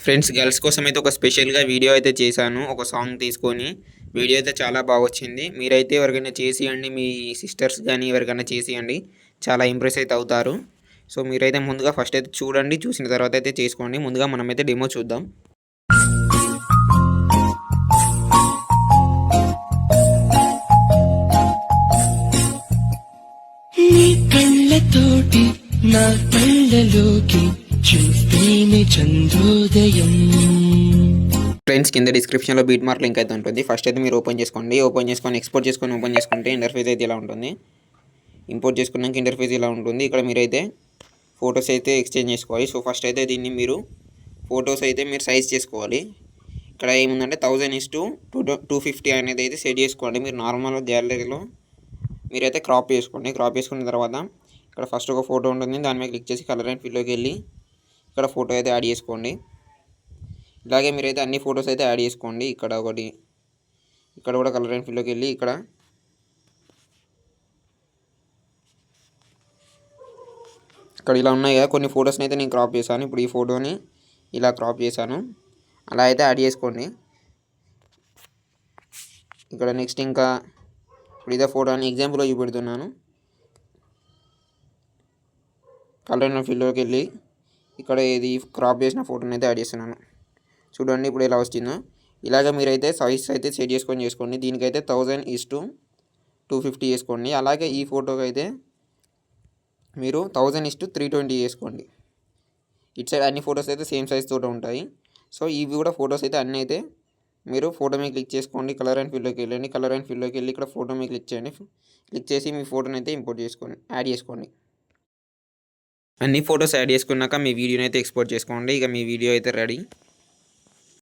Friends, girls కోసం అయితే ఒక స్పెషల్‌గా వీడియో అయితే చేశాను. ఒక సాంగ్ తీసుకొని. వీడియో అయితే చాలా బాగొచ్చింది. మీరైతే ఎవరికైనా చేసియండి. మీ సిస్టర్స్ గాని ఎవరికైనా చేసియండి. చాలా ఇంప్రెస్ అయితే అవుతారు. సో, మీరైతే ముందుగా ఫస్ట్ అయితే చూడండి. చూసిన తర్వాత అయితే చేసుకోండి. ముందుగా మనమైతే డెమో చూద్దాం. నీ కళ్ళతోటి నా కళ్ళలోకి చూస్తేనే చంద్రోదయం. ఫ్రెండ్స్, కింద డిస్క్రిప్షన్‌లో బీట్ మార్క్ లింక్ అయితే ఉంటుంది. ఫస్ట్ అయితే మీరు ఓపెన్ చేసుకోండి. ఓపెన్ చేసుకొని ఎక్స్‌పోర్ట్ చేసుకొని ఓపెన్ చేసుకుంటే ఇంటర్ఫేస్ అయితే ఇలా ఉంటుంది. ఇంపోర్ట్ చేసుకున్నాక ఇంటర్ఫేస్ ఇలా ఉంటుంది. ఇక్కడ మీరైతే ఫోటోస్ అయితే ఎక్స్చేంజ్ చేసుకోవాలి. సో, ఫస్ట్ అయితే దీన్ని మీరు ఫోటోస్ అయితే మీరు సైజ్ చేసుకోవాలి. ఇక్కడ ఏముందంటే 1000:250 అనేది అయితే సెట్ చేసుకోండి. మీరు నార్మల్ గ్యాలరీలో మీరైతే క్రాప్ చేసుకోండి. క్రాప్ చేసుకున్న తర్వాత ఇక్కడ ఫస్ట్ ఒక ఫోటో ఉంటుంది. దాని మీద క్లిక్ చేసి కలర్ అండ్ ఫిల్లోకి వెళ్ళి ఇక్కడ ఫోటో అయితే యాడ్ చేసుకోండి. ఇలాగే మీరైతే అన్ని ఫొటోస్ అయితే యాడ్ చేసుకోండి. ఇక్కడ ఒకటి, ఇక్కడ కూడా కలర్ అండ్ ఫిల్లోకి వెళ్ళి ఇక్కడ ఇలా ఉన్నాయి కదా కొన్ని ఫొటోస్ని అయితే నేను క్రాప్ చేశాను. ఇప్పుడు ఈ ఫోటోని ఇలా క్రాప్ చేశాను. అలా అయితే యాడ్ చేసుకోండి. ఇక్కడ నెక్స్ట్ ఇంకా ఇప్పుడు ఇదే ఫోటోని ఎగ్జాంపుల్గా చూపెడుతున్నాను. కలర్ అండ్ ఫిల్లోకి వెళ్ళి ఇక్కడ ఇది క్రాప్ చేసిన ఫోటోని అయితే యాడ్ చేస్తున్నాను. చూడండి ఇప్పుడు ఎలా వచ్చిందో. ఇలాగ మీరైతే సైజ్ అయితే సెట్ చేసుకోండి. దీనికైతే 1000:250 చేసుకోండి. అలాగే ఈ ఫోటోకి అయితే మీరు 1000:320 చేసుకోండి. ఇటు సైడ్ అన్ని ఫొటోస్ అయితే సేమ్ సైజ్ తోటి ఉంటాయి. సో, ఇవి కూడా ఫొటోస్ అయితే అన్నీ అయితే మీరు ఫోటో మీద క్లిక్ చేసుకోండి. కలర్ అండ్ ఫిల్లోకి వెళ్ళండి. కలర్ అండ్ ఫిల్లోకి వెళ్ళి ఇక్కడ ఫోటో మీద క్లిక్ చేయండి. క్లిక్ చేసి మీ ఫోటోని అయితే యాడ్ చేసుకోండి. అన్ని ఫొటోస్ యాడ్ చేసుకున్నాక మీ వీడియోని అయితే ఎక్స్‌పోర్ట్ చేసుకోండి. ఇక మీ వీడియో అయితే రెడీ.